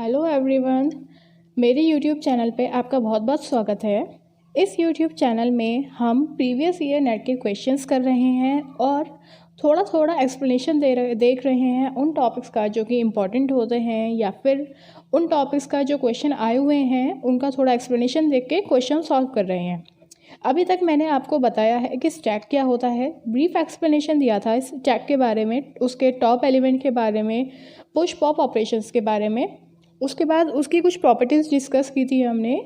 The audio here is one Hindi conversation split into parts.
हेलो एवरीवन, मेरे यूट्यूब चैनल पे आपका बहुत बहुत स्वागत है। इस यूट्यूब चैनल में हम प्रीवियस ईयर नेट के क्वेश्चंस कर रहे हैं और थोड़ा थोड़ा एक्सप्लेनेशन देख रहे हैं उन टॉपिक्स का जो कि इम्पॉर्टेंट होते हैं, या फिर उन टॉपिक्स का जो क्वेश्चन आए हुए हैं उनका थोड़ा एक्सप्लेनेशन देख के क्वेश्चन सॉल्व कर रहे हैं। अभी तक मैंने आपको बताया है कि स्टैक क्या होता है, ब्रीफ एक्सप्लेनेशन दिया था इस स्टैक के बारे में, उसके टॉप एलिमेंट के बारे में, पुश पॉप ऑपरेशंस के बारे में। उसके बाद उसकी कुछ प्रॉपर्टीज़ डिस्कस की थी हमने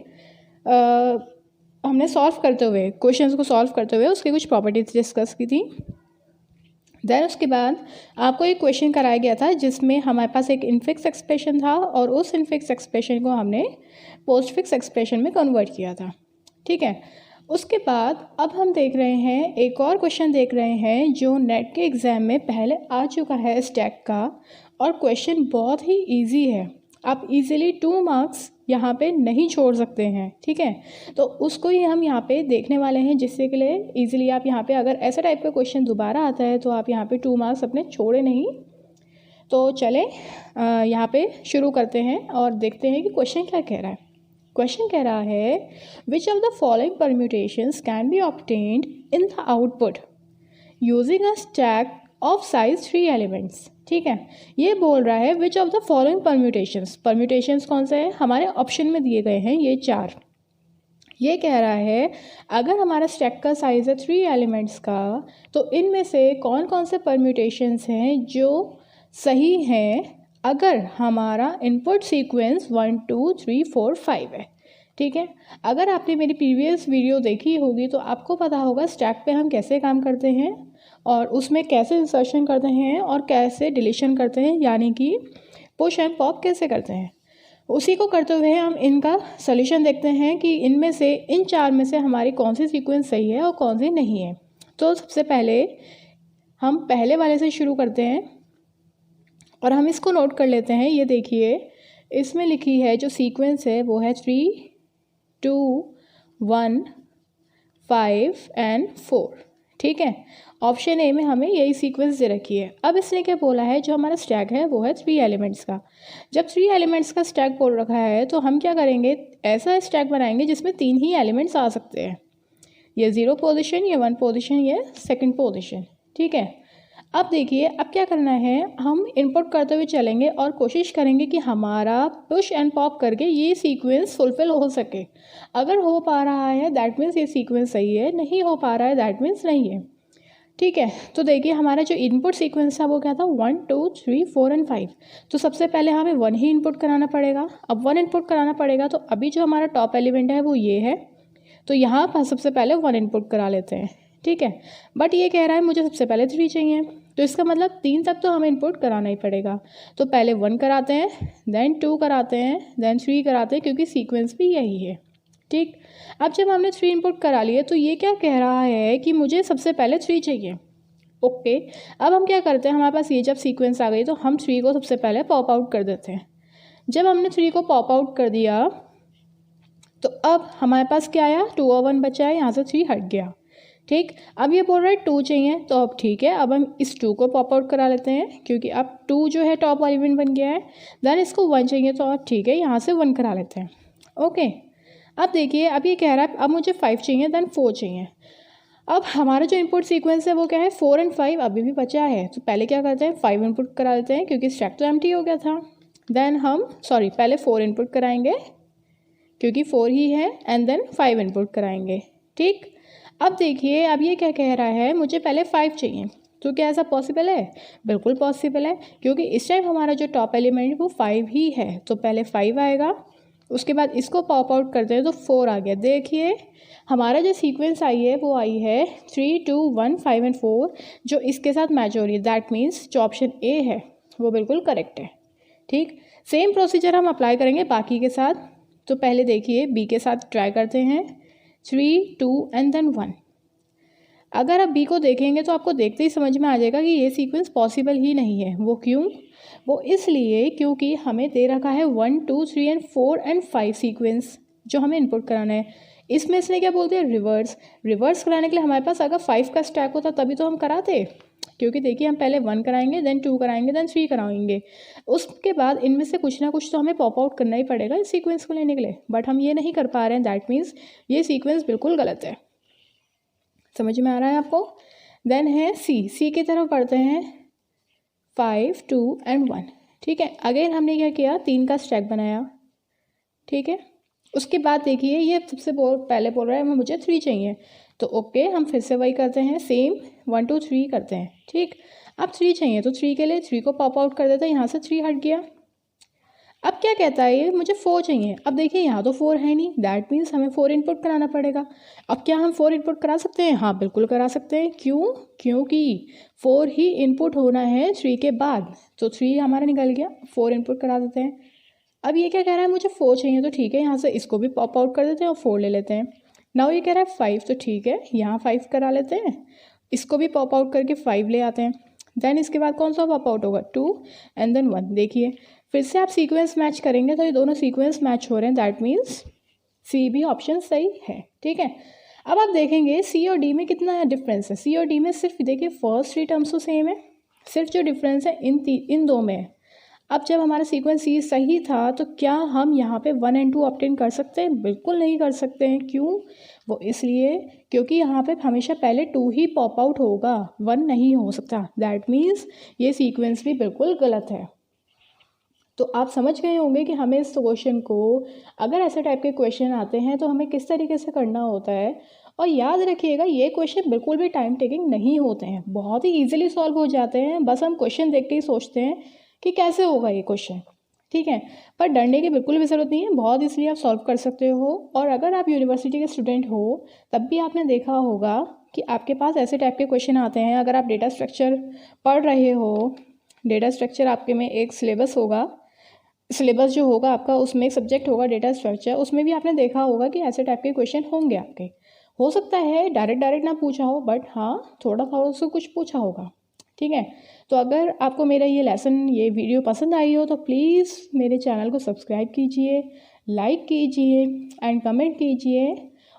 सॉल्व करते हुए, क्वेश्चंस को सॉल्व करते हुए उसकी कुछ प्रॉपर्टीज़ डिस्कस की थी। देन उसके बाद आपको एक क्वेश्चन कराया गया था जिसमें हमारे पास एक इनफिक्स एक्सप्रेशन था और उस इनफिक्स एक्सप्रेशन को हमने पोस्ट फिक्स एक्सप्रेशन में कन्वर्ट किया था। ठीक है, उसके बाद अब हम देख रहे हैं, एक और क्वेश्चन देख रहे हैं जो नेट के एग्ज़ाम में पहले आ चुका है स्टैक का, और क्वेश्चन बहुत ही ईजी है। आप इजीली 2 मार्क्स यहाँ पे नहीं छोड़ सकते हैं। ठीक है, तो उसको ही हम यहाँ पे देखने वाले हैं, जिससे के लिए इजीली आप यहाँ पे अगर ऐसा टाइप का क्वेश्चन दोबारा आता है तो आप यहाँ पे 2 मार्क्स अपने छोड़े नहीं। तो चलें यहाँ पे शुरू करते हैं और देखते हैं कि क्वेश्चन क्या कह रहा है। क्वेश्चन कह रहा है which of the following permutations can be obtained in the output using a stack of size 3 elements. ठीक है, ये बोल रहा है which of the following permutations. Permutations कौन से हैं, हमारे ऑप्शन में दिए गए हैं ये 4। ये कह रहा है अगर हमारा स्टैक का साइज़ है 3 एलिमेंट्स का, तो इनमें से कौन कौन से परम्यूटेशंस हैं जो सही हैं अगर हमारा इनपुट सीक्वेंस 1 2 3 4 5 है। ठीक है, अगर आपने मेरी प्रीवियस वीडियो देखी होगी तो आपको पता होगा स्टैक पे हम कैसे काम करते हैं और उसमें कैसे इंसर्शन करते हैं और कैसे डिलीशन करते हैं, यानी कि पुश एंड पॉप कैसे करते हैं। उसी को करते हुए हम इनका सोल्यूशन देखते हैं कि इनमें से, इन 4 में से हमारी कौन सी सीक्वेंस सही है और कौन सी नहीं है। तो सबसे पहले हम पहले वाले से शुरू करते हैं और हम इसको नोट कर लेते हैं। ये देखिए, इसमें लिखी है जो सीक्वेंस है वो है 3 2 1 5 एंड 4। ठीक है, ऑप्शन ए में हमें यही सीक्वेंस दे रखी है। अब इसने क्या बोला है, जो हमारा स्टैक है वो है 3 एलिमेंट्स का। जब 3 एलिमेंट्स का स्टैक बोल रखा है तो हम क्या करेंगे, ऐसा स्टैक बनाएंगे जिसमें 3 ही एलिमेंट्स आ सकते हैं। ये 0 पोजीशन, ये 1 पोजीशन, ये 2nd पोजीशन। ठीक है, अब देखिए, अब क्या करना है, हम इनपुट करते हुए चलेंगे और कोशिश करेंगे कि हमारा पुश एंड पॉप करके ये सीक्वेंस फुलफिल हो सके। अगर हो पा रहा है दैट मीन्स ये सीक्वेंस सही है, नहीं हो पा रहा है दैट मीन्स नहीं है। ठीक है, तो देखिए हमारा जो इनपुट सीक्वेंस था वो क्या था, 1 2 3 4 एंड 5। तो सबसे पहले हमें 1 ही इनपुट कराना पड़ेगा। अब 1 इनपुट कराना पड़ेगा तो अभी जो हमारा टॉप एलिमेंट है वो ये है, तो यहाँ पर सबसे पहले 1 इनपुट करा लेते हैं। ठीक है, बट ये कह रहा है मुझे सबसे पहले 3 चाहिए, तो इसका मतलब 3 तक तो हमें इनपुट कराना ही पड़ेगा। तो पहले 1 कराते हैं, देन 2 कराते हैं, देन 3 कराते हैं, क्योंकि सीक्वेंस भी यही है। ठीक, अब जब हमने 3 इनपुट करा लिए तो ये क्या कह रहा है कि मुझे सबसे पहले 3 चाहिए। ओके, अब हम क्या करते हैं, हमारे पास ये जब सीक्वेंस आ गई तो हम 3 को सबसे पहले पॉप आउट कर देते हैं। जब हमने 3 को पॉप आउट कर दिया तो अब हमारे पास क्या आया, 2 और 1 बचा है, यहाँ से 3 हट गया। ठीक, अब ये बोल रहा है 2 चाहिए, तो अब ठीक है, अब हम इस 2 को पॉप आउट करा लेते हैं क्योंकि अब 2 जो है टॉप एलिमेंट बन गया है। देन इसको 1 चाहिए, तो अब ठीक है, यहाँ से 1 करा लेते हैं। ओके, अब देखिए, अब ये कह रहा है अब मुझे 5 चाहिए, देन 4 चाहिए। अब हमारा जो इनपुट सीक्वेंस है वो क्या है, 4 एंड 5 अभी भी बचा है, तो पहले क्या करते हैं, 5 इनपुट करा लेते हैं क्योंकि स्टैक तो एम्प्टी हो गया था। देन हम पहले 4 इनपुट कराएंगे क्योंकि 4 ही है, एंड देन 5 इनपुट कराएंगे। ठीक, अब देखिए, अब ये क्या कह रहा है, मुझे पहले 5 चाहिए। तो क्या ऐसा पॉसिबल है, बिल्कुल पॉसिबल है, क्योंकि इस टाइम हमारा जो टॉप एलिमेंट वो 5 ही है। तो पहले 5 आएगा, उसके बाद इसको पॉप आउट करते हैं तो 4 आ गया। देखिए हमारा जो सीक्वेंस आई है वो आई है 3 2 1 5 एंड 4, जो इसके साथ मैच हो रही है। दैट मीन्स जो ऑप्शन ए है वो बिल्कुल करेक्ट है। ठीक, सेम प्रोसीजर हम अप्लाई करेंगे बाकी के साथ। तो पहले देखिए बी के साथ ट्राई करते हैं, 3 2 एंड देन 1। अगर आप बी को देखेंगे तो आपको देखते ही समझ में आ जाएगा कि ये सीक्वेंस पॉसिबल ही नहीं है। वो क्यों, वो इसलिए क्योंकि हमें दे रखा है 1 2 3 एंड 4 एंड 5 सीक्वेंस जो हमें इनपुट कराना है। इसमें इसने क्या बोलते हैं, रिवर्स। रिवर्स कराने के लिए हमारे पास अगर 5 का स्टैक होता तभी तो हम कराते, क्योंकि देखिए हम पहले 1 कराएंगे, देन 2 कराएंगे, देन 3 कराएंगे, उसके बाद इनमें से कुछ ना कुछ तो हमें पॉप आउट करना ही पड़ेगा इस सीक्वेंस को लेने के लिए, बट हम ये नहीं कर पा रहे हैं। दैट मीन्स ये सीक्वेंस बिल्कुल गलत है। समझ में आ रहा है आपको? देन है सी की तरफ बढ़ते हैं, 5, 2 एंड 1। ठीक है, अगेन हमने क्या किया, 3 का स्टैक बनाया। ठीक है, उसके बाद देखिए ये सबसे पहले बोल रहा है मुझे 3 चाहिए, तो ओके हम फिर से वही करते हैं, सेम 1 2 3 करते हैं। ठीक, अब 3 चाहिए तो 3 के लिए 3 को पॉप आउट कर देते हैं, यहाँ से 3 हट गया। अब क्या कहता है ये, मुझे 4 चाहिए। अब देखिए यहाँ तो 4 है नहीं, दैट मीन्स हमें 4 इनपुट कराना पड़ेगा। अब क्या हम 4 इनपुट करा सकते हैं? हाँ बिल्कुल करा सकते हैं। क्यों? क्योंकि 4 ही इनपुट होना है 3 के बाद, तो 3 हमारा निकल गया, 4 इनपुट करा देते हैं। अब ये क्या कह रहा है, मुझे 4 चाहिए, तो ठीक है यहाँ से इसको भी पॉप आउट कर देते हैं और 4 ले लेते हैं। नाउ ये कह रहा है 5, तो ठीक है यहाँ 5 करा लेते हैं, इसको भी पॉप आउट करके 5 ले आते हैं। देन इसके बाद कौन सा पॉप आउट होगा, 2 एंड देन 1। देखिए फिर से आप सीक्वेंस मैच करेंगे तो ये दोनों सीक्वेंस मैच हो रहे हैं, दैट मीन्स सी भी ऑप्शन सही है। ठीक है, अब आप देखेंगे सी और डी में कितना डिफरेंस है। सी और डी में सिर्फ देखिए फर्स्ट 3 टर्म्स तो सेम है, सिर्फ जो डिफरेंस है इन दो में है। अब जब हमारा सीक्वेंस सी सही था तो क्या हम यहाँ पे 1 एंड 2 ऑब्टेन कर सकते हैं? बिल्कुल नहीं कर सकते हैं। क्यों? वो इसलिए क्योंकि यहाँ पे हमेशा पहले 2 ही पॉप आउट होगा, 1 नहीं हो सकता। दैट मीन्स ये सीक्वेंस भी बिल्कुल गलत है। तो आप समझ गए होंगे कि हमें इस क्वेश्चन को, अगर ऐसे टाइप के क्वेश्चन आते हैं तो हमें किस तरीके से करना होता है। और याद रखिएगा ये क्वेश्चन बिल्कुल भी टाइम टेकिंग नहीं होते हैं, बहुत ही ईजिली सॉल्व हो जाते हैं। बस हम क्वेश्चन देख के ही सोचते हैं कि कैसे होगा ये क्वेश्चन। ठीक है, पर डरने की बिल्कुल भी ज़रूरत नहीं है, बहुत ईजिली आप सॉल्व कर सकते हो। और अगर आप यूनिवर्सिटी के स्टूडेंट हो तब भी आपने देखा होगा कि आपके पास ऐसे टाइप के क्वेश्चन आते हैं। अगर आप डेटा स्ट्रक्चर पढ़ रहे हो, डेटा स्ट्रक्चर आपके में एक सिलेबस होगा, सिलेबस जो होगा आपका उसमें एक सब्जेक्ट होगा डेटा स्ट्रक्चर, उसमें भी आपने देखा होगा कि ऐसे टाइप के क्वेश्चन होंगे आपके। हो सकता है डायरेक्ट ना पूछा हो, बट हाँ थोड़ा थोड़ा से कुछ पूछा होगा। ठीक है, तो अगर आपको मेरा ये लेसन, ये वीडियो पसंद आई हो तो प्लीज़ मेरे चैनल को सब्सक्राइब कीजिए, लाइक कीजिए एंड कमेंट कीजिए।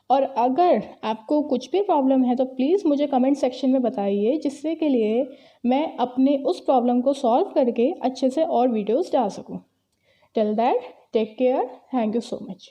और अगर आपको कुछ भी प्रॉब्लम है तो प्लीज़ मुझे कमेंट सेक्शन में बताइए, जिससे के लिए मैं अपने उस प्रॉब्लम को सॉल्व करके अच्छे से और वीडियोज़ डाल सकूँ। Till that, take care. Thank you so much.